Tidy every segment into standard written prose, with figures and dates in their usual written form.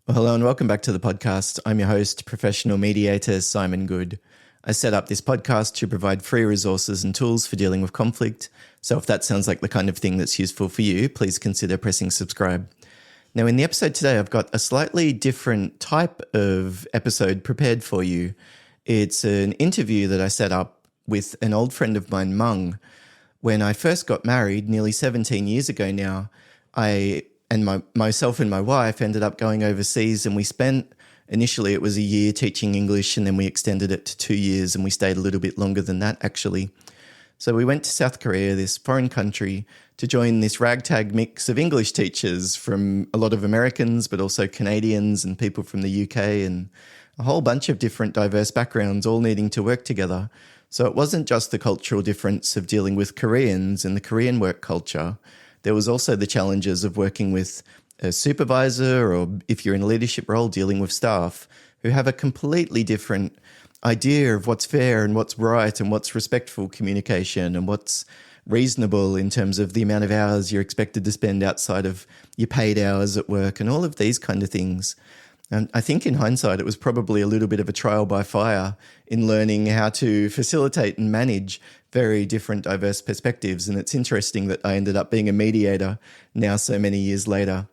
Well, hello and welcome back to the podcast. I'm your host, professional mediator Simon Goode. I set up this podcast to provide free resources and tools for dealing with conflict. So if that sounds like the kind of thing that's useful for you, please consider pressing subscribe. Now, in the episode today, I've got a slightly different type of episode prepared for you. It's an interview that I set up with an old friend of mine, Meng. When I first got married, nearly 17 years ago now, myself and my wife ended up going overseas, and we spent, initially it was a year teaching English, and then we extended it to 2 years, and we stayed a little bit longer than that actually. So we went to South Korea, this foreign country, to join this ragtag mix of English teachers from a lot of Americans, but also Canadians and people from the UK and a whole bunch of different diverse backgrounds all needing to work together. So it wasn't just the cultural difference of dealing with Koreans and the Korean work culture. There was also the challenges of working with a supervisor, or if you're in a leadership role, dealing with staff who have a completely different idea of what's fair and what's right and what's respectful communication and what's reasonable in terms of the amount of hours you're expected to spend outside of your paid hours at work and all of these kind of things. And I think in hindsight, it was probably a little bit of a trial by fire in learning how to facilitate and manage very different, diverse perspectives. And it's interesting that I ended up being a mediator now so many years later.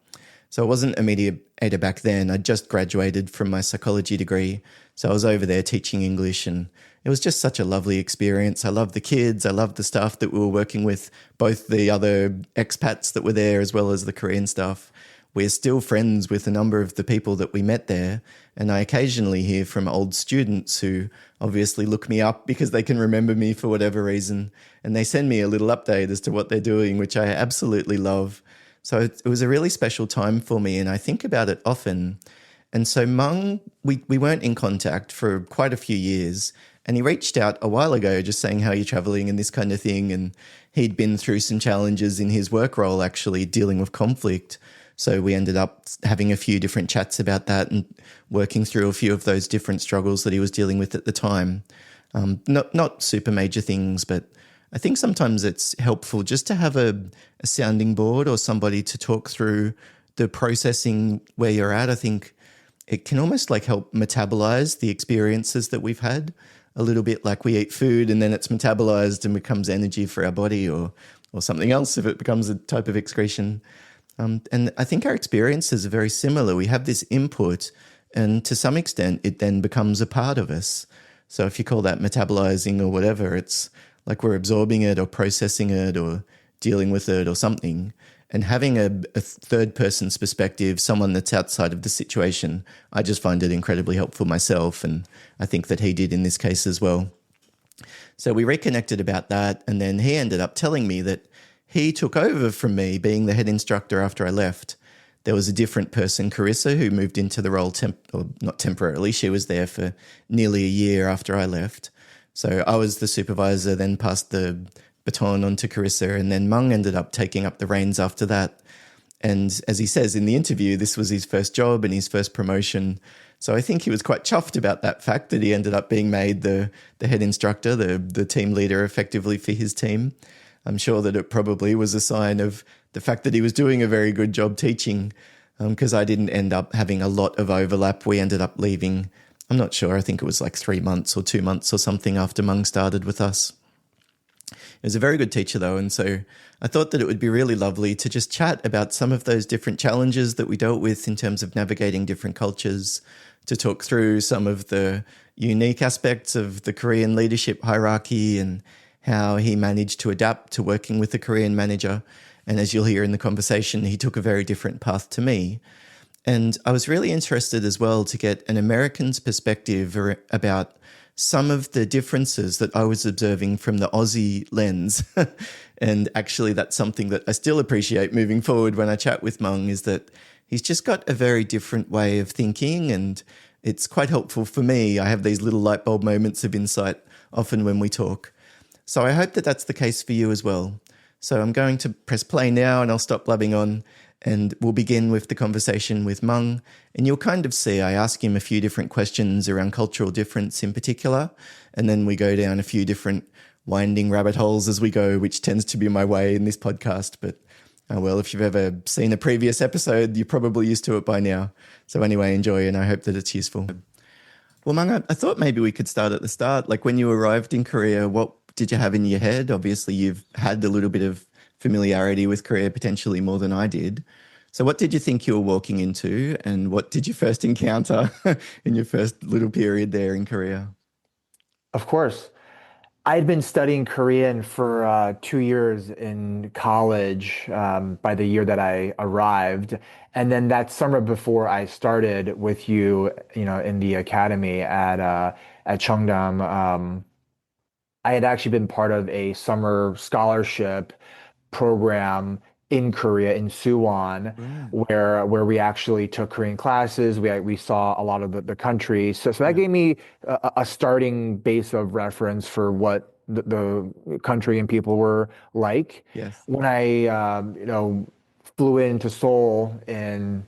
So I wasn't a mediator back then. I just graduated from my psychology degree. So I was over there teaching English, and it was just such a lovely experience. I loved the kids. I loved the staff that we were working with, both the other expats that were there as well as the Korean staff. We're still friends with a number of the people that we met there, and I occasionally hear from old students who obviously look me up because they can remember me for whatever reason, and they send me a little update as to what they're doing, which I absolutely love. So it was a really special time for me, and I think about it often. And so Meng, we weren't in contact for quite a few years, and he reached out a while ago just saying, how are you traveling and this kind of thing, and he'd been through some challenges in his work role actually dealing with conflict. So we ended up having a few different chats about that and working through a few of those different struggles that he was dealing with at the time. Not super major things, but I think sometimes it's helpful just to have a sounding board or somebody to talk through the processing where you're at. I think it can almost like help metabolize the experiences that we've had, a little bit like we eat food and then it's metabolized and becomes energy for our body, or something else if it becomes a type of excretion. And I think our experiences are very similar. We have this input, and to some extent, it then becomes a part of us. So if you call that metabolizing or whatever, it's like we're absorbing it or processing it or dealing with it or something. And having a third person's perspective, someone that's outside of the situation, I just find it incredibly helpful myself. And I think that he did in this case as well. So we reconnected about that. And then he ended up telling me that he took over from me being the head instructor after I left. There was a different person, Carissa, who moved into the role, not temporarily, she was there for nearly a year after I left. So I was the supervisor, then passed the baton on to Carissa, and then Meng ended up taking up the reins after that. And as he says in the interview, this was his first job and his first promotion. So I think he was quite chuffed about that fact that he ended up being made the head instructor, the team leader effectively for his team. I'm sure that it probably was a sign of the fact that he was doing a very good job teaching, because I didn't end up having a lot of overlap. We ended up leaving, I'm not sure, I think it was like 3 months or 2 months or something after Meng started with us. He was a very good teacher though, and so I thought that it would be really lovely to just chat about some of those different challenges that we dealt with in terms of navigating different cultures, to talk through some of the unique aspects of the Korean leadership hierarchy and how he managed to adapt to working with a Korean manager. And as you'll hear in the conversation, he took a very different path to me. And I was really interested as well to get an American's perspective about some of the differences that I was observing from the Aussie lens. And actually, that's something that I still appreciate moving forward when I chat with Meng, is that he's just got a very different way of thinking, and it's quite helpful for me. I have these little light bulb moments of insight often when we talk. So I hope that that's the case for you as well. So I'm going to press play now, and I'll stop blabbing on, and we'll begin with the conversation with Meng. And you'll kind of see I ask him a few different questions around cultural difference in particular, and then we go down a few different winding rabbit holes as we go, which tends to be my way in this podcast. But Oh, well, if you've ever seen a previous episode, you're probably used to it by now. So anyway, enjoy, and I hope that it's useful. Well, Meng, I thought maybe we could start at the start. Like when you arrived in Korea, what did you have in your head? Obviously, you've had a little bit of familiarity with Korea, potentially more than I did. So what did you think you were walking into, and what did you first encounter in your first little period there in Korea? Of course. I had been studying Korean for 2 years in college by the year that I arrived. And then that summer before I started with you, in the academy at Cheongdam, I had actually been part of a summer scholarship program in Korea, in Suwon, Right. where we actually took Korean classes. We saw a lot of the country. So that Yeah. gave me a starting base of reference for what the country and people were like. Yes. When I flew into Seoul in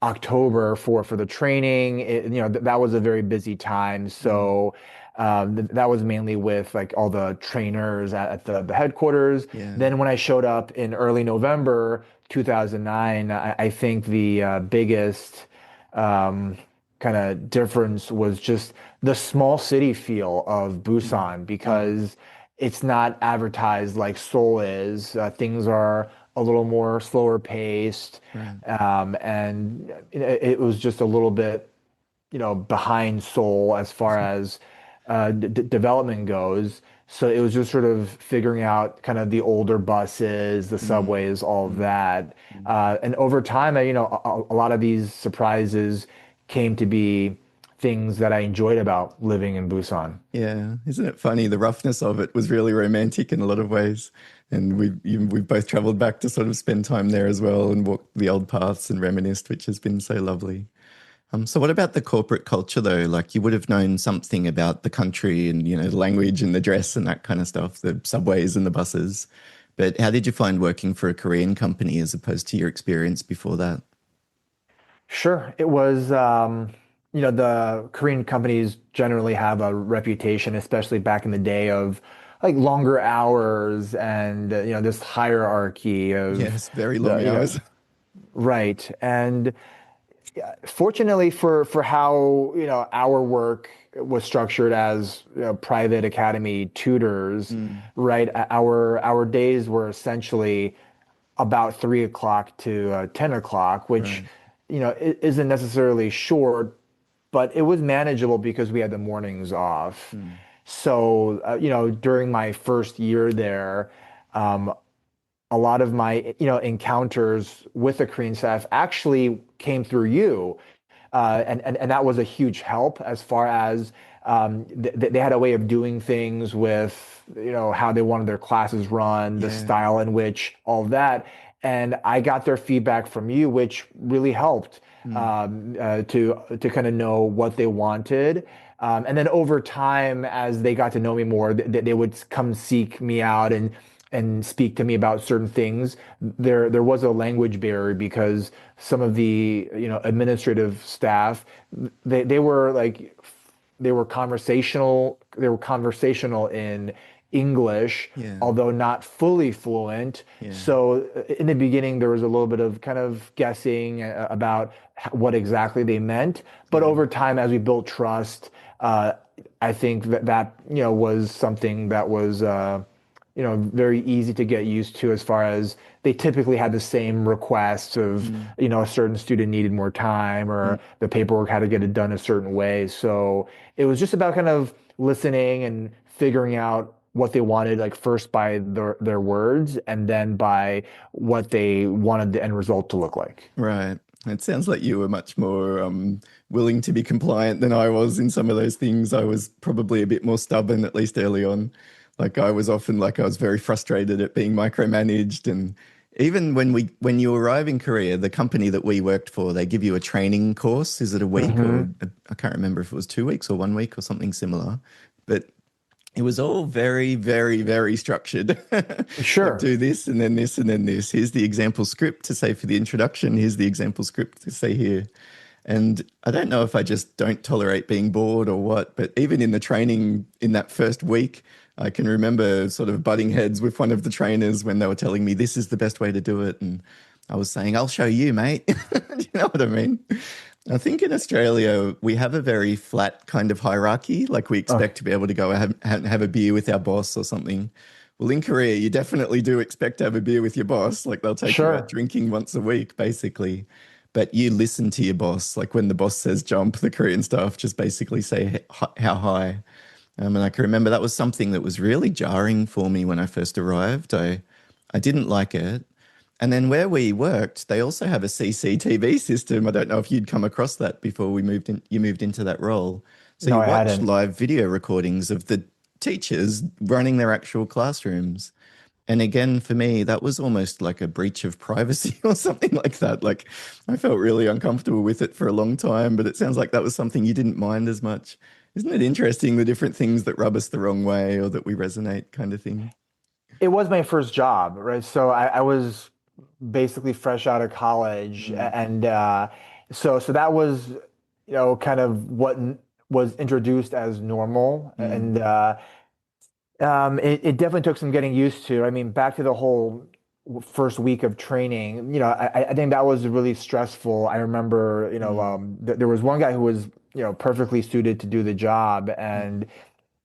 October for the training. That was a very busy time. Mm. So that was mainly with like all the trainers at the headquarters. Yeah. Then when I showed up in early November 2009, I think the biggest um, kind of difference was just the small city feel of Mm. Busan Mm. because it's not advertised like Seoul is. Things are a little more slower paced, Right. and it was just a little bit, behind Seoul as far as d development goes. So it was just sort of figuring out kind of the older buses, the Mm. subways, all of Mm. that. Mm. And over time, a lot of these surprises came to be things that I enjoyed about living in Busan. Yeah, isn't it funny? The roughness of it was really romantic in a lot of ways, and we've both travelled back to sort of spend time there as well and walk the old paths and reminisced, which has been so lovely. So what about the corporate culture though? Like you would have known something about the country and the language and the dress and that kind of stuff, the subways and the buses. But how did you find working for a Korean company as opposed to your experience before that? Sure. It was, the Korean companies generally have a reputation, especially back in the day, of like longer hours and, this hierarchy of Yes, very the, long hours. right. And fortunately for how, our work was structured as, private academy tutors, Mm, right? Our days were essentially about 3 o'clock to 10 o'clock, which, right. isn't necessarily short, but it was manageable because we had the mornings off. Mm, So, during my first year there, um, a lot of my, encounters with the Korean staff actually came through you. And that was a huge help as far as they had a way of doing things with how they wanted their classes run, the yeah. style in which all of that, and I got their feedback from you, which really helped Mm, to kind of know what they wanted. And then over time, as they got to know me more, they would come seek me out and speak to me about certain things. There was a language barrier because some of the administrative staff they were like they were conversational in English, yeah. although not fully fluent. Yeah. So in the beginning, there was a little bit of kind of guessing about what exactly they meant. But Yeah. over time, as we built trust, uh, I think that was something that was very easy to get used to as far as they typically had the same requests of, Mm, a certain student needed more time mm, or the paperwork had to get it done a certain way. So it was just about kind of listening and figuring out what they wanted, like first by their words and then by what they wanted the end result to look like. right. It sounds like you were much more willing to be compliant than I was in some of those things. I was probably a bit more stubborn, at least early on. Like I was often like I was very frustrated at being micromanaged, and even when you arrive in Korea, the company that we worked for, they give you a training course. Is it a week or Hmm. I can't remember if it was 2 weeks or 1 week or something similar, but it was all very, very, very structured. Like Sure. do this and then this and then this. Here's the example script to say for the introduction. Here's the example script to say here. And I don't know if I just don't tolerate being bored or what, but even in the training in that first week, I can remember sort of butting heads with one of the trainers when they were telling me this is the best way to do it. And I was saying, I'll show you, mate. Do you know what I mean? I think in Australia, we have a very flat kind of hierarchy. Like we Oh, expect to be able to go have a beer with our boss or something. Well, in Korea, you definitely do expect to have a beer with your boss. Like they'll take you out sure. drinking once a week, basically. But you listen to your boss. Like when the boss says jump, the Korean staff just basically say how high. And I can remember that was something that was really jarring for me when I first arrived. I didn't like it. And then where we worked, they also have a CCTV system. I don't know if you'd come across that before you moved into that role. So No, you I watch hadn't. live video recordings of the teachers running their actual classrooms. And again, for me, that was almost like a breach of privacy or something like that. Like I felt really uncomfortable with it for a long time, but it sounds like that was something you didn't mind as much. Isn't it interesting the different things that rub us the wrong way or that we resonate kind of thing? It was my first job, right? So I was basically fresh out of college, Mm, and so that was, kind of what was introduced as normal, mm, and it definitely took some getting used to. I mean, back to the whole first week of training, I think that was really stressful. I remember, mm, there was one guy who was, perfectly suited to do the job, mm. and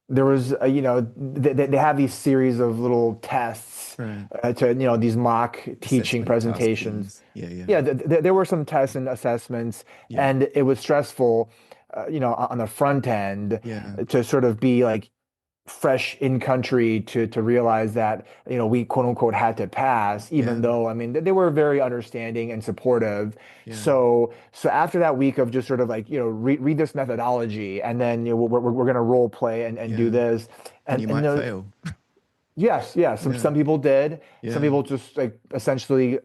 there was, they have these series of little tests Right. to, these mock teaching Assessment task presentations. things. Yeah, yeah, Yeah, there were some tests and assessments, yeah, and it was stressful, on the front end yeah, to sort of be like fresh in country to realize that we quote unquote had to pass, yeah, even though I mean they were very understanding and supportive. yeah, So after that week of just sort of like read this methodology, and then we're going to role play and do yeah. this, And you and might fail. yes, yes, Yeah, some people did, some yeah, people just like essentially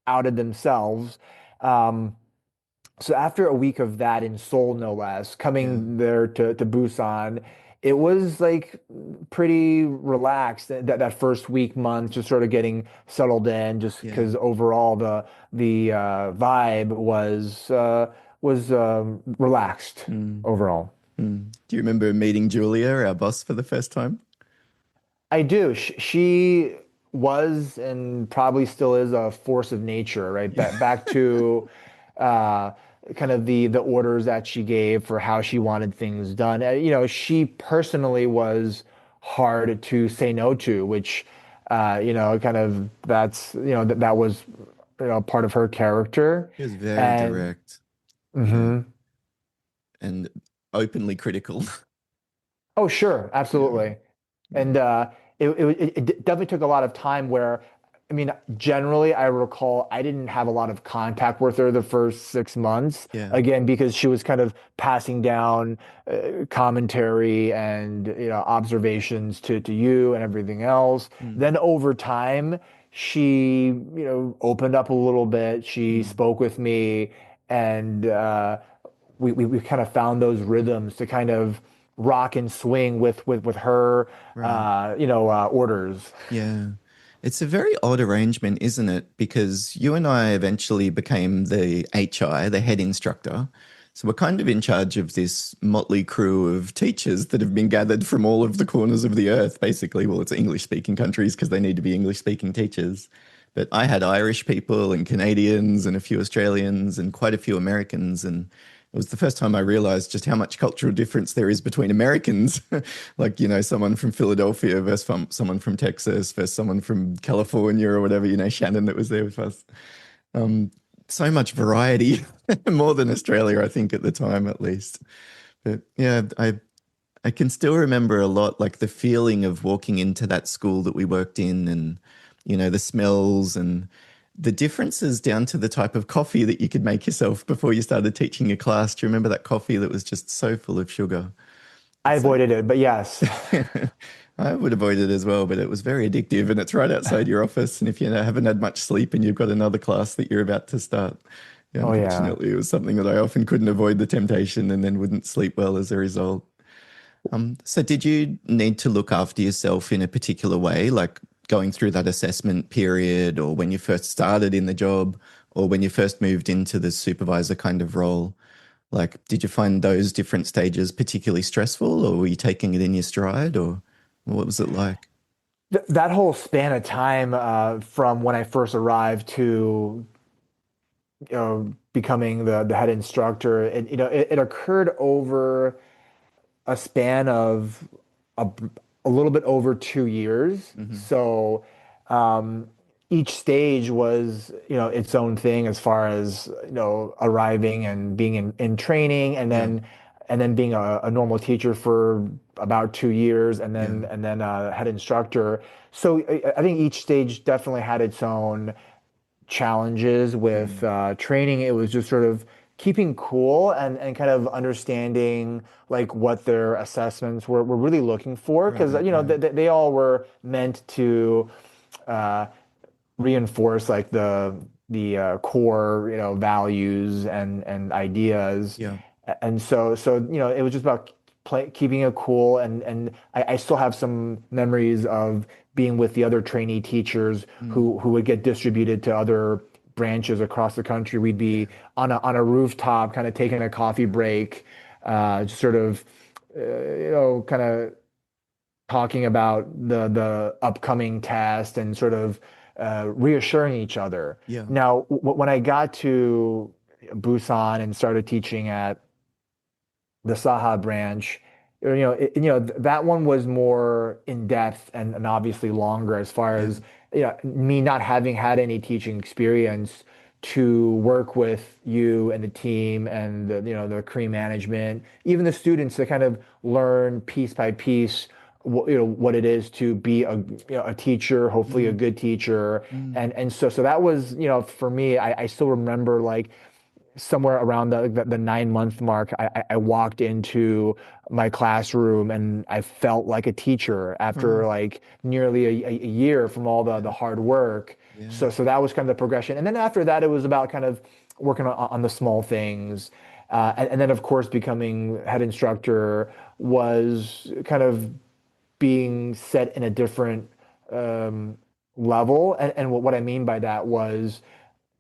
outed themselves. Um, so after a week of that in Seoul, no less, yeah, coming there to Busan, it was like pretty relaxed that first week, month, just sort of getting settled in, just yeah. because overall the vibe was relaxed Mm, overall. mm. Do you remember meeting Julia, our boss, for the first time? I do. She was and probably still is a force of nature, right? Yeah. Back to uh, kind of the orders that she gave for how she wanted things done. She personally was hard to say no to, which kind of that was part of her character. He was very And direct. Yeah. mhm. And openly critical. Oh, sure, Yeah. absolutely. Yeah. And it definitely took a lot of time where, I mean, generally, I recall I didn't have a lot of contact with her the first 6 months, Yeah. again, because she was kind of passing down commentary and, observations to you and everything else. Mm, Then over time, she, opened up a little bit. She mm. spoke with me, and we kind of found those rhythms to kind of rock and swing with her Right. orders. Yeah. It's a very odd arrangement, isn't it? Because you and I eventually became the HI, the head instructor. So we're kind of in charge of this motley crew of teachers that have been gathered from all of the corners of the earth, basically. Well, it's English speaking countries because they need to be English speaking teachers. But I had Irish people and Canadians and a few Australians and quite a few Americans. And it was the first time I realized just how much cultural difference there is between Americans, like, someone from Philadelphia versus someone from Texas versus someone from California or whatever, Shannon that was there with us. Um, so much variety, more than Australia, I think, at the time, at least. But yeah, I can still remember a lot, like the feeling of walking into that school that we worked in and, the smells and the differences down to the type of coffee that you could make yourself before you started teaching a class. Do you remember that coffee that was just so full of sugar? I It's so, avoided it, but yes. I would avoid it as well, but it was very addictive and it's right outside your office. And if you haven't had much sleep and you've got another class that you're about to start, yeah, Oh yeah. unfortunately, it was something that I often couldn't avoid the temptation and then wouldn't sleep well as a result. So did you need to look after yourself in a particular way, like going through that assessment period or when you first started in the job or when you first moved into the supervisor kind of role? Like, did you find those different stages particularly stressful, or were you taking it in your stride, or what was it like? Th that whole span of time from when I first arrived to becoming the head instructor, it occurred over a span of a, a little bit over 2 years. Hmm. So um, each stage was, its own thing as far as, arriving and being in training, and Yeah, then being a normal teacher for about 2 years, and yeah, then head instructor. So I think each stage definitely had its own challenges with mm, training. It was just sort of keeping cool and kind of understanding like what their assessments were really looking for, because right, yeah, they all were meant to uh, reinforce like the core values and ideas. yeah, And so it was just about keeping it cool, and I still have some memories of being with the other trainee teachers mm, who would get distributed to other branches across the country. We'd yeah, be on a rooftop kind of taking a coffee break, just sort of kind of talking about the upcoming test and sort of reassuring each other. yeah, Now, when I got to Busan and started teaching at the Saha branch, that one was more in depth and obviously longer as far yeah, as me not having had any teaching experience to work with you and the team and the Korean management, even the students to kind of learn piece by piece what it is to be a teacher, hopefully a mm, good teacher. mm, And so that was, for me, I still remember like somewhere around the 9 month mark, I walked into my classroom and I felt like a teacher after oh, like nearly a year from all the yeah, hard work. yeah, So that was kind of the progression. And then after that, it was about kind of working on the small things. And then, of course, becoming head instructor was kind of being set in a different um, level. And what I mean by that was,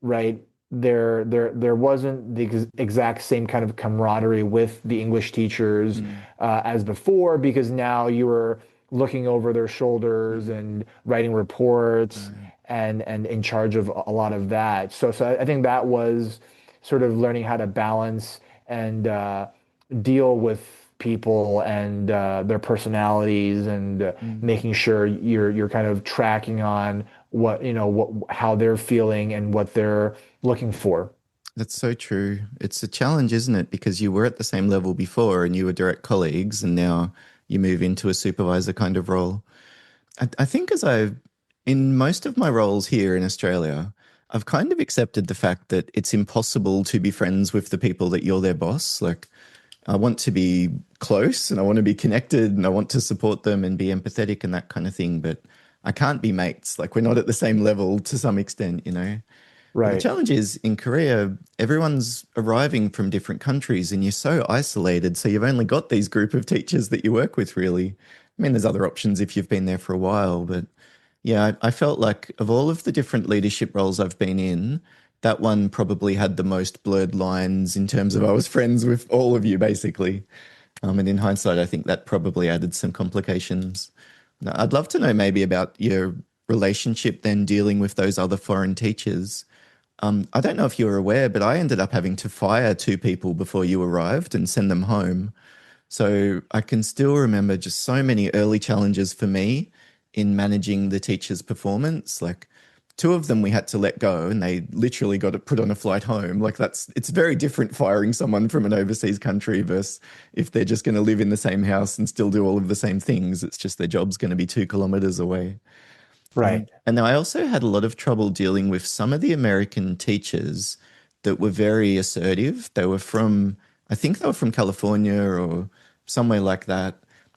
right? There wasn't the exact same kind of camaraderie with the English teachers mm, as before, because now you were looking over their shoulders mm, and writing reports right, and in charge of a lot of that. So I think that was sort of learning how to balance and deal with people and their personalities, and mm. making sure you're kind of tracking on what how they're feeling and what they're looking for. That's so true. It's a challenge, isn't it? Because you were at the same level before and you were direct colleagues, and now you move into a supervisor kind of role. I think in most of my roles here in Australia, I've kind of accepted the fact that it's impossible to be friends with the people that you're their boss. Like, I want to be close and I want to be connected and I want to support them and be empathetic and that kind of thing, but I can't be mates. Like, we're not at the same level to some extent, you know? And the Right. challenge is in Korea, everyone's arriving from different countries and you're so isolated. So you've only got these group of teachers that you work with, really. I mean, there's other options if you've been there for a while, but yeah, I felt like of all of the different leadership roles I've been in, that one probably had the most blurred lines in terms of I was friends with all of you, basically. And in hindsight, I think that probably added some complications. Now, I'd love to know maybe about your relationship then dealing with those other foreign teachers. I don't know if you were aware, but I ended up having to fire two people before you arrived and send them home. So I can still remember just so many early challenges for me in managing the teacher's performance. Like, two of them we had to let go and they literally got it put on a flight home. Like, it's very different firing someone from an overseas country versus if they're just going to live in the same house and still do all of the same things. It's just their job's going to be 2 kilometers away. Right. And then I also had a lot of trouble dealing with some of the American teachers that were very assertive. I think they were from California or somewhere like that,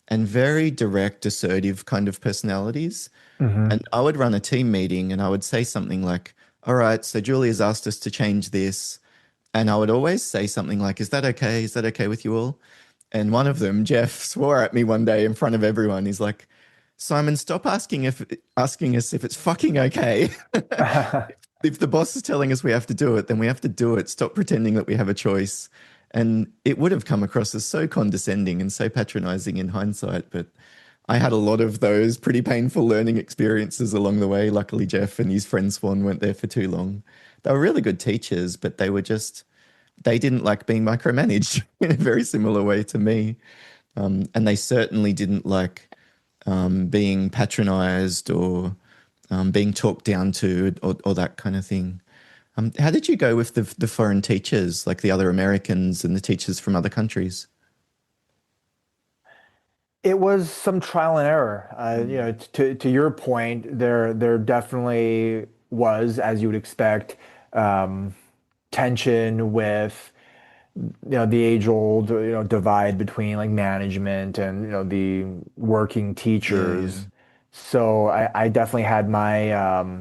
and very direct, assertive kind of personalities. Hmm. And I would run a team meeting and I would say something like, all right, so Julia's asked us to change this. And I would always say something like, is that okay? Is that okay with you all? And one of them, Jeff, swore at me one day in front of everyone. He's like, Simon, stop asking us if it's fucking okay. If the boss is telling us we have to do it, then we have to do it. Stop pretending that we have a choice. And it would have come across as so condescending and so patronizing in hindsight, but I had a lot of those pretty painful learning experiences along the way. Luckily, Jeff and his friend Swan weren't there for too long. They were really good teachers, but they didn't like being micromanaged in a very similar way to me. And they certainly didn't like being patronized or being talked down to or that kind of thing. How did you go with the foreign teachers, like the other Americans and the teachers from other countries? It was some trial and error. To your point, there definitely was, as you would expect, um, tension with the age old divide between like management and the working Yeah, yeah. teachers. So I definitely had my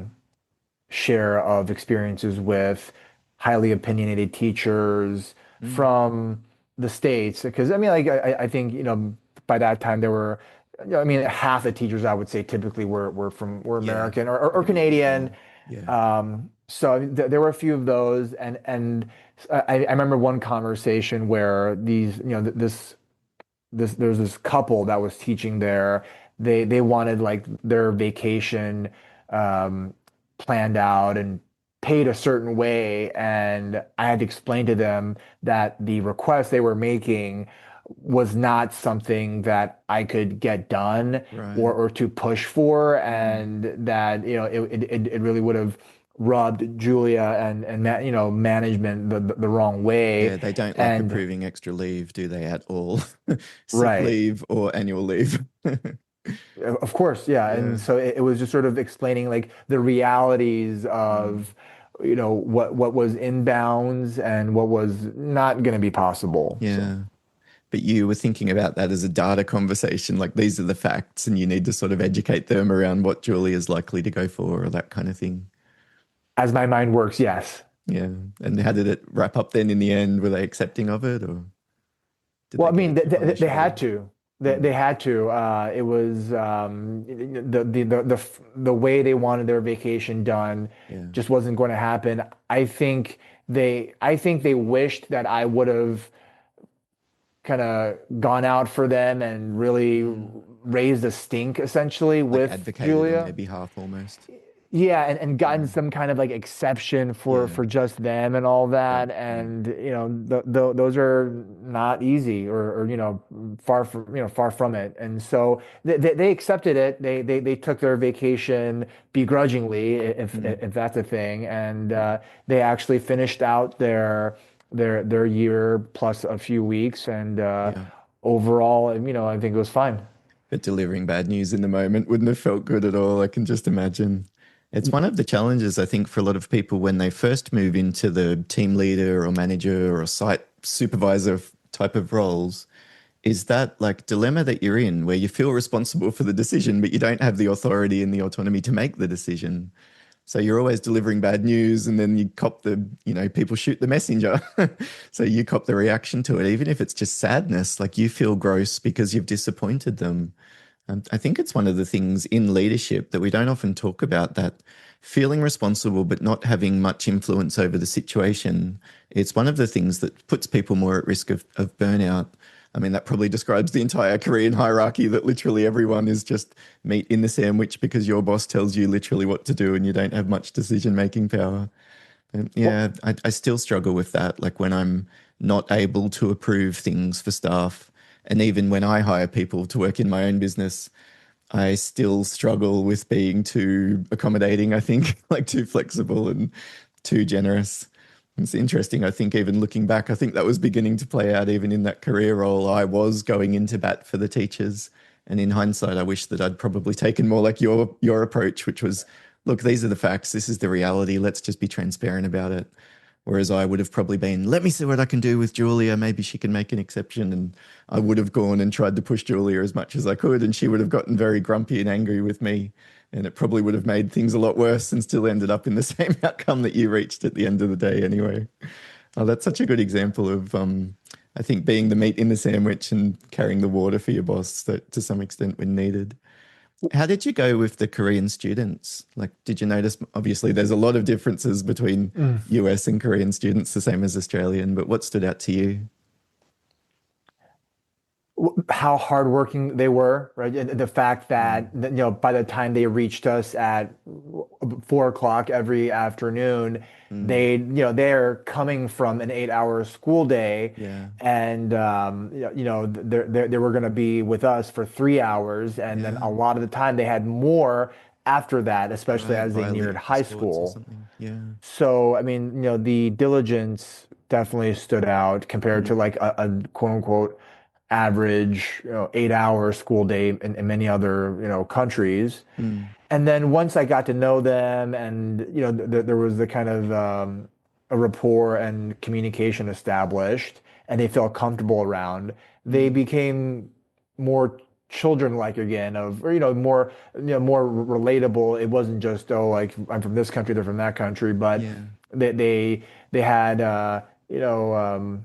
share of experiences with highly opinionated teachers Mm, from the States. Because I mean, like I think by that time there were, I mean, half the teachers I would say typically were yeah, American or pretty much Canadian. all. Yeah. So there were a few of those, and I remember one conversation where these there's this couple that was teaching there. They wanted like their vacation um, planned out and paid a certain way, and I had to explain to them that the request they were making was not something that I could get done Right. or to push for, Mm. and that it really would have rubbed Julia and management the wrong Yeah, way. they don't like And approving extra leave, do they, at all? Sick right. leave or annual leave. Of course, yeah. Yeah. And so it was just sort of explaining like the realities Mm. of, what was in bounds and what was not going to be possible. So Yeah. But you were thinking about that as a data conversation, like these are the facts, and you need to sort of educate them around what Julie is likely to go for or that kind of thing. as my mind works, yes. Yeah. And how did it wrap up then in the end? Were they accepting of it or did Well, they I get mean, a chip on their they shoulder? had to. They Mm. had to. It was the way they wanted their vacation done Yeah. just wasn't going to happen. I think they wished that I would have kind of gone out for them and really Mm. raised a stink essentially Like with advocated on their Julia. behalf almost. Yeah, and gotten Yeah. some kind of like exception Yeah. for just them and all Right. that. Right. And those are not easy or far from it. And so they accepted it. They took their vacation begrudgingly, Mm. if that's a thing. And they actually finished out their year plus a few weeks. And Yeah. overall, I think it was fine. But delivering bad news in the moment wouldn't have felt good at all. I can just imagine. It's one of the challenges, I think, for a lot of people when they first move into the team leader or manager or site supervisor type of roles, is that like dilemma that you're in where you feel responsible for the decision, but you don't have the authority and the autonomy to make the decision. So you're always delivering bad news and then you cop people shoot the messenger. So you cop the reaction to it, even if it's just sadness, like you feel gross because you've disappointed them. And I think it's one of the things in leadership that we don't often talk about, that feeling responsible but not having much influence over the situation. It's one of the things that puts people more at risk of burnout. I mean, that probably describes the entire Korean hierarchy, that literally everyone is just meat in the sandwich because your boss tells you literally what to do and you don't have much decision-making power. And Well, yeah, I still struggle with that. Like when I'm not able to approve things for staff, and even when I hire people to work in my own business, I still struggle with being too accommodating, I think, like too flexible and too generous. It's interesting. I think even looking back, I think that was beginning to play out even in that career role. I was going into bat for the teachers. And in hindsight, I wish that I'd probably taken more like your approach, which was, look, these are the facts. This is the reality. Let's just be transparent about it. Whereas I would have probably been, let me see what I can do with Julia. Maybe she can make an exception. And I would have gone and tried to push Julia as much as I could. And she would have gotten very grumpy and angry with me. And it probably would have made things a lot worse and still ended up in the same outcome that you reached at the end of the day anyway. Oh, that's such a good example of, I think, being the meat in the sandwich and carrying the water for your boss that, to some extent when needed. How did you go with the Korean students? Like, did you notice, obviously, there's a lot of differences between mm. US and Korean students, the same as Australian, but what stood out to you? How hardworking they were, right? And the fact that, Mm, by the time they reached us at 4 o'clock every afternoon, mm, they're coming from an 8-hour school day, yeah, and they were going to be with us for 3 hours, and then yeah, a lot of the time they had more after that, especially right. as they neared Violin for high sports or school. something. Yeah. So, I mean, the diligence definitely stood out compared to Mm, like a quote unquote average, 8-hour school day in many other, countries. mm, And then once I got to know them, and there was the kind of a rapport and communication established, and they felt comfortable around, they mm, became more children-like again, or more relatable. It wasn't just, oh, like I'm from this country, they're from that country, but yeah. they had you know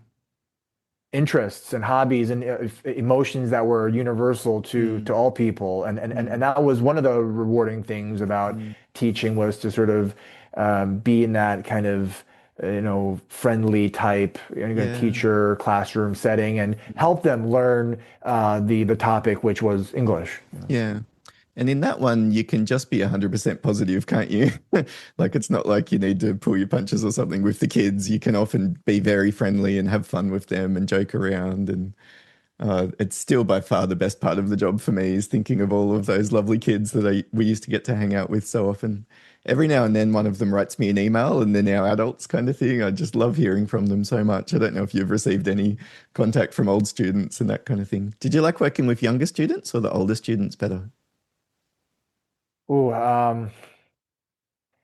interests and hobbies and emotions that were universal to Mm, all people, and mm, that was one of the rewarding things about mm, teaching, was to sort of be in that kind of friendly type, yeah. teacher classroom setting, and Mm, help them learn the topic, which was English. yeah. And in that one, you can just be 100% positive, can't you? Like, it's not like you need to pull your punches or something with the kids. You can often be very friendly and have fun with them and joke around. And it's still by far the best part of the job for me is thinking of all of those lovely kids that we used to get to hang out with so often. Every now and then, one of them writes me an email and they're now adults kind of thing. I just love hearing from them so much. I don't know if you've received any contact from old students and that kind of thing. Did you like working with younger students or the older students better? Ooh,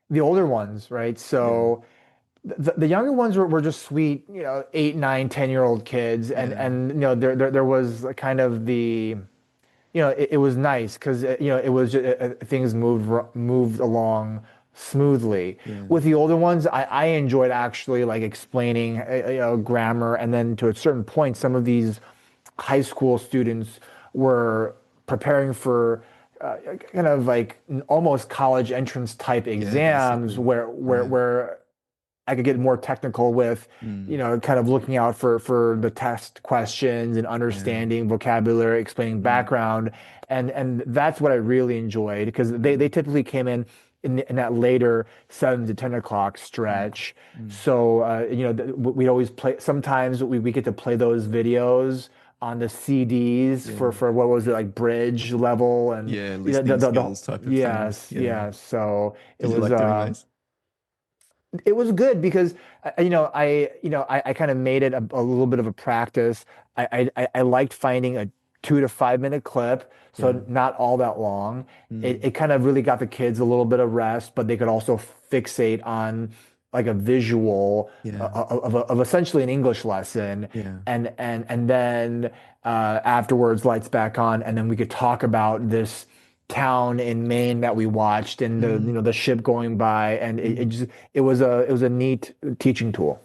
the older ones, right? Yeah. So the younger ones were just sweet, 8, 9, 10-year-old kids, and Yeah. and there was kind of it was nice because it was just, things moved along smoothly. Yeah. With the older ones, I enjoyed actually like explaining grammar, and then to a certain point, some of these high school students were preparing for kind of like almost college entrance type Yeah, exams, basically. Yeah. where I could get more technical with, Mm. kind of looking out for the test questions and Yeah. understanding vocabulary, explaining Mm. background, and that's what I really enjoyed, because they Mm. typically came in that later 7 to 10 o'clock Mm. stretch. Mm. So we'd always play. Sometimes we get to play those videos on the CDs Yeah. for what was it, like bridge level, and Yeah. Listening skills type of thing. yes, Yeah. yes. So it Did you was like doing those? it was good because I kind of made it a little bit of a practice. I liked finding a 2 to 5 minute clip, Yeah. so not all that long. It Mm. it kind of really got the kids a little bit of rest, but they could also fixate on like a visual Yeah. of essentially an English lesson, Yeah. and then afterwards lights back on, and then we could talk about this town in Maine that we watched, and Mm. the ship going by, and it Mm. just it was a neat teaching tool.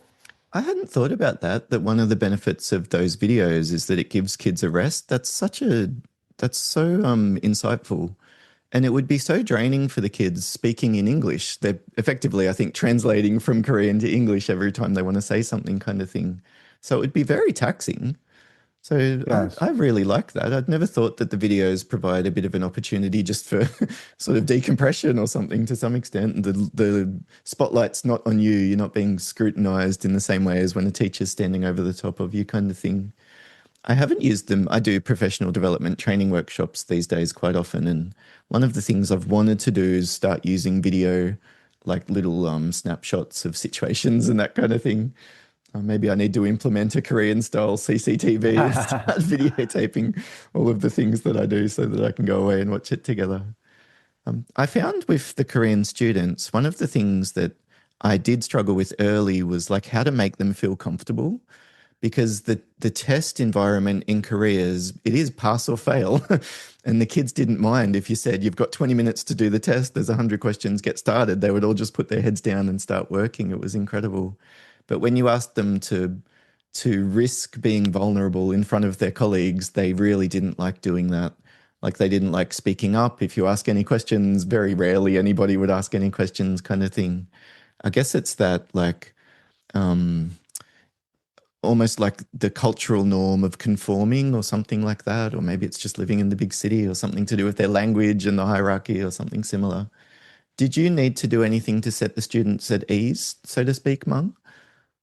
I hadn't thought about that, that one of the benefits of those videos is that it gives kids a rest. That's so insightful. And it would be so draining for the kids speaking in English. They're effectively, I think, translating from Korean to English every time they want to say something kind of thing. So it would be very taxing. So Yes. I really like that. I'd never thought that the videos provide a bit of an opportunity just for sort of decompression or something to some extent. The spotlight's not on you. You're not being scrutinized in the same way as when a teacher's standing over the top of you kind of thing. I haven't used them. I do professional development training workshops these days quite often. And one of the things I've wanted to do is start using video, like little snapshots of situations and that kind of thing. Maybe I need to implement a Korean style CCTV and start videotaping all of the things that I do so that I can go away and watch it together. I found with the Korean students, one of the things that I did struggle with early was like how to make them feel comfortable because the test environment in Korea is pass or fail. And the kids didn't mind if you said you've got 20 minutes to do the test, there's 100 questions, get started. They would all just put their heads down and start working. It was incredible. But when you asked them to risk being vulnerable in front of their colleagues, they really didn't like doing that. Like they didn't like speaking up. If you ask any questions, very rarely anybody would ask any questions kind of thing. I guess it's that like um almost like the cultural norm of conforming or something like that, or maybe it's just living in the big city or something to do with their language and the hierarchy or something similar. Did you need to do anything to set the students at ease, so to speak, Mung?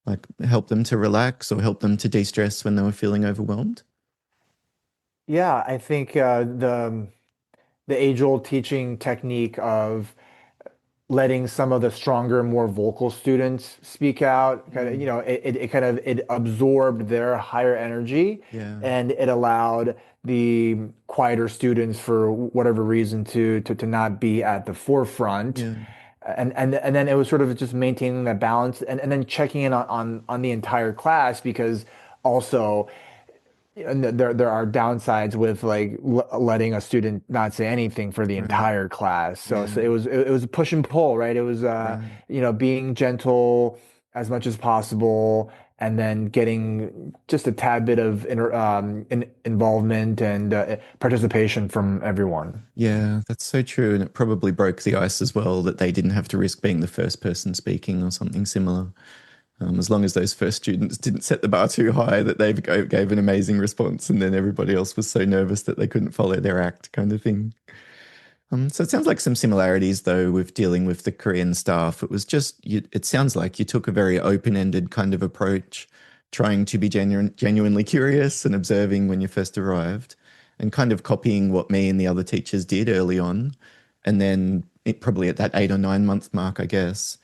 Like help them to relax or help them to de-stress when they were feeling overwhelmed? Yeah, I think the age-old teaching technique of letting some of the stronger, more vocal students speak out, kind of, Mm, it kind of it absorbed their higher energy yeah, and it allowed the quieter students for whatever reason to not be at the forefront. yeah, And then it was sort of just maintaining that balance and then checking in on the entire class because also and there are downsides with like letting a student not say anything for the right. entire class. So Yeah, it was a push and pull, right? It was right. being gentle as much as possible, and then getting just a tad bit of involvement and participation from everyone. Yeah, that's so true. And it probably broke the ice as well that they didn't have to risk being the first person speaking or something similar. As long as those first students didn't set the bar too high that they gave an amazing response and then everybody else was so nervous that they couldn't follow their act, kind of thing. So it sounds like some similarities though with dealing with the Korean staff. It was just, it sounds like you took a very open-ended kind of approach, trying to be genuinely curious and observing when you first arrived, and kind of copying what me and the other teachers did early on. And then probably at that 8 or 9 month mark, I guess,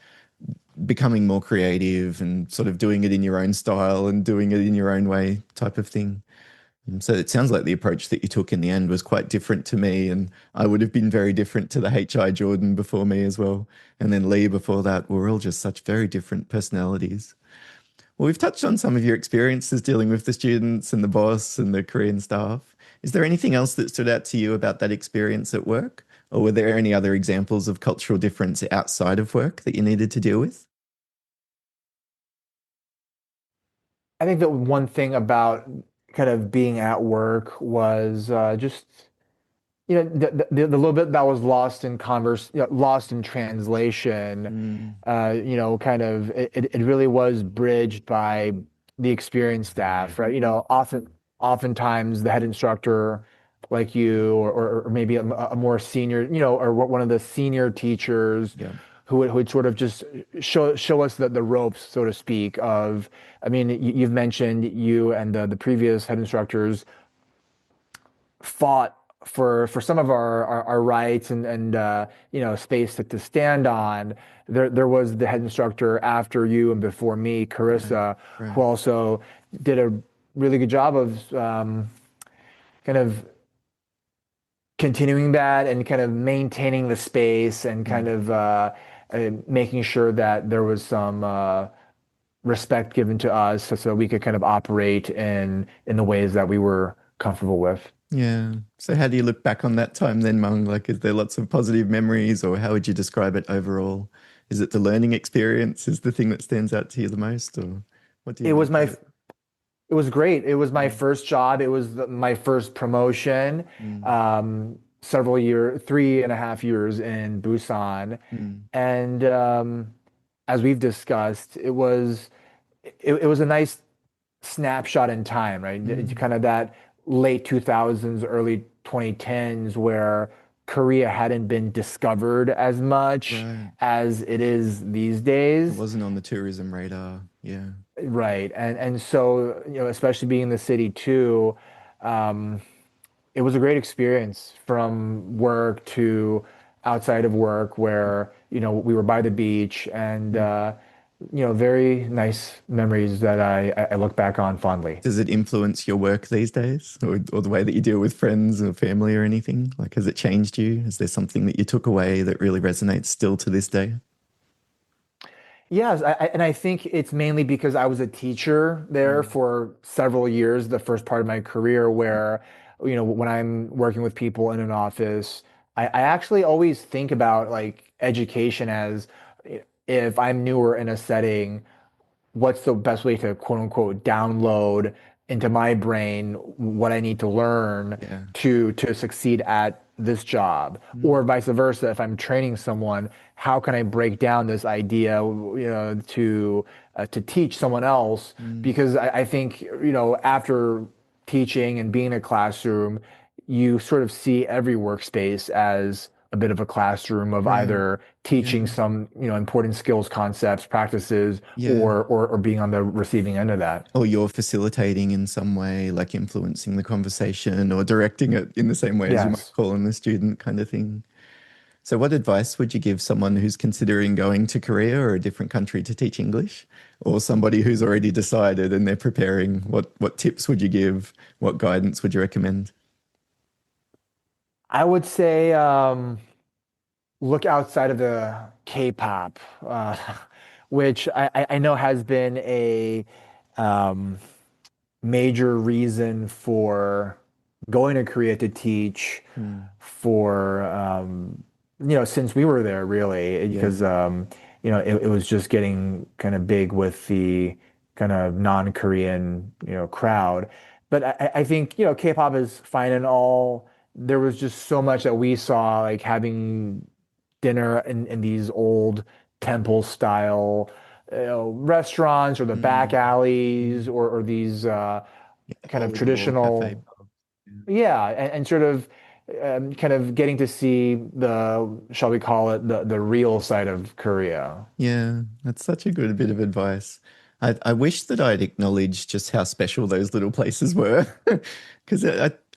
becoming more creative and sort of doing it in your own style and doing it in your own way type of thing. So it sounds like the approach that you took in the end was quite different to me, and I would have been very different to the HI Jordan before me as well. And then Lee before that. We're all just such very different personalities. Well, we've touched on some of your experiences dealing with the students and the boss and the Korean staff. Is there anything else that stood out to you about that experience at work? Or were there any other examples of cultural difference outside of work that you needed to deal with? I think that one thing about kind of being at work was just the little bit that was lost in lost in translation, Mm, kind of it really was bridged by the experienced staff, right? Oftentimes the head instructor, like you, or maybe a more senior, or one of the senior teachers yeah, who would sort of just show us the ropes, so to speak, of, I mean, you've mentioned you and the previous head instructors fought for some of our rights and space to stand on. There was the head instructor after you and before me, right, Carissa, right. who also did a really good job of kind of continuing that and kind of maintaining the space and kind Mm. of making sure that there was some respect given to us so we could kind of operate in the ways that we were comfortable with. Yeah. So how do you look back on that time then, Mung? Like, is there lots of positive memories, or how would you describe it overall? Is it the learning experience is the thing that stands out to you the most, or what do you It was make of my it? It was great. It was my Mm, first job. It was my first promotion. mm, Several years, 3.5 years in Busan, mm, and as we've discussed, it was a nice snapshot in time, right? It's mm. kind of that late 2000s, early 2010s where Korea hadn't been discovered as much Right. as it is these It days. wasn't on the tourism radar. Yeah. Right. And so, especially being in the city too, um, it was a great experience from work to outside of work where, we were by the beach and Mm. very nice memories that I look back on fondly. Does it influence your work these days, or the way that you deal with friends or family or anything? Like, has it changed you? Is there something that you took away that really resonates still to this day? Yes, and I think it's mainly because I was a teacher there Mm, for several years, the first part of my career, where, when I'm working with people in an office, I actually always think about like education as if I'm newer in a setting, what's the best way to quote unquote download into my brain what I need to learn Yeah. to succeed at this job, Mm, or vice versa. If I'm training someone, how can I break down this idea, to teach someone else? mm. Because I think, after teaching and being in a classroom, you sort of see every workspace as a bit of a classroom of Right. either Yeah. teaching some, important skills, concepts, practices, Yeah. or being on the receiving end of that. Or you're facilitating in some way, like influencing the conversation or directing it in the same way as you might Yes. call on the student kind of thing. So, what advice would you give someone who's considering going to Korea or a different country to teach English, or somebody who's already decided and they're preparing? What tips would you give? What guidance would you recommend? I would say look outside of the K-pop, which I know has been a um, major reason for going to Korea to teach Hmm. for since we were there really Yeah. because it was just getting kind of big with the kind of non-Korean crowd. But I think K-pop is fine and all. There was just so much that we saw, like having dinner in these old temple style restaurants, or the back Mm. alleys, Mm. or these Yeah, kind of Hole or cafe traditional, pub. Yeah. yeah, and sort of kind of getting to see the, shall we call it, the real side of Korea. Yeah, that's such a good bit of advice. I wish that I'd acknowledged just how special those little places were. Because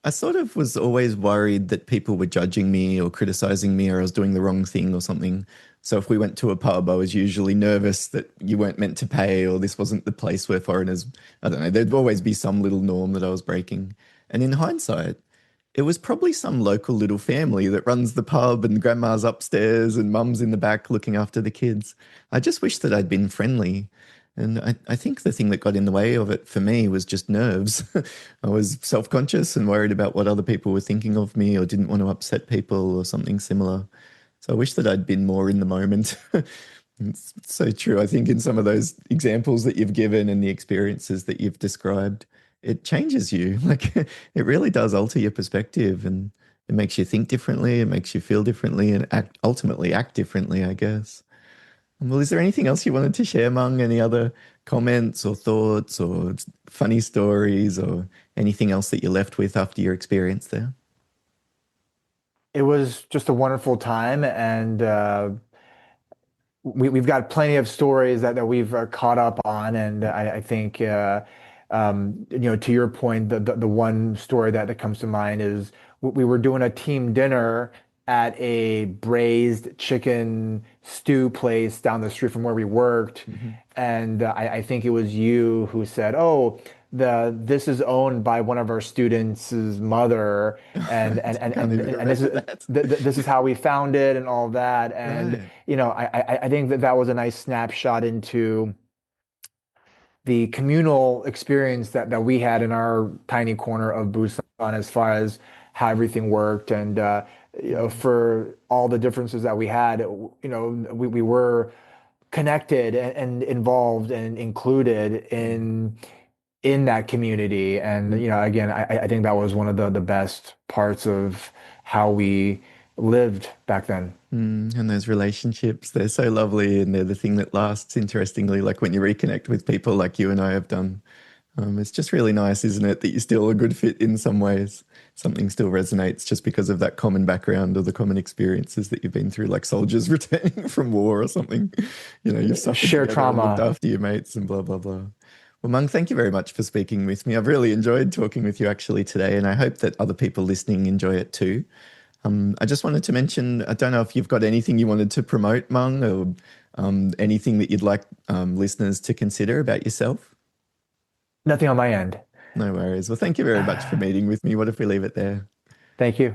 I sort of was always worried that people were judging me or criticizing me or I was doing the wrong thing or something. So if we went to a pub, I was usually nervous that you weren't meant to pay or this wasn't the place where foreigners, I don't know, there'd always be some little norm that I was breaking. And in hindsight, it was probably some local little family that runs the pub and grandma's upstairs and mum's in the back looking after the kids. I just wish that I'd been friendly. And I think the thing that got in the way of it for me was just nerves. I was self-conscious and worried about what other people were thinking of me or didn't want to upset people or something similar. So I wish that I'd been more in the moment. It's so true. I think in some of those examples that you've given and the experiences that you've described, it changes you. Like it really does alter your perspective and it makes you think differently, it makes you feel differently and ultimately act differently, I guess. Well, is there anything else you wanted to share, Mung? Any other comments or thoughts or funny stories or anything else that you're left with after your experience there? It was just a wonderful time, and we've got plenty of stories that we've caught up on, and I think to your point, the one story that comes to mind is we were doing a team dinner at a braised chicken stew place down the street from where we worked, Mhm. and I think it was you who said, "Oh, this is owned by one of our students' mother, and I can't even this remember is that. this is how we found it and all that." And Right. I think that was a nice snapshot into the communal experience that we had in our tiny corner of Busan, as far as how everything worked, and Mm. for all the differences that we had, we were connected and involved and included Yeah. in that community. And again, I think that was one of the best parts of how we lived back then. And those relationships, they're so lovely and they're the thing that lasts, interestingly, like when you reconnect with people like you and I have done. It's just really nice, isn't it, that you're still a good fit in some ways. Something still resonates just because of that common background or the common experiences that you've been through, like soldiers returning from war or something. You've suffered Share together and looked trauma. after your mates and blah, blah, blah. Well, Mung, thank you very much for speaking with me. I've really enjoyed talking with you actually today, and I hope that other people listening enjoy it too. I just wanted to mention, I don't know if you've got anything you wanted to promote, Mung, or anything that you'd like listeners to consider about yourself. Nothing on my end. No worries. Well, thank you very much for meeting with me. What if we leave it there? Thank you.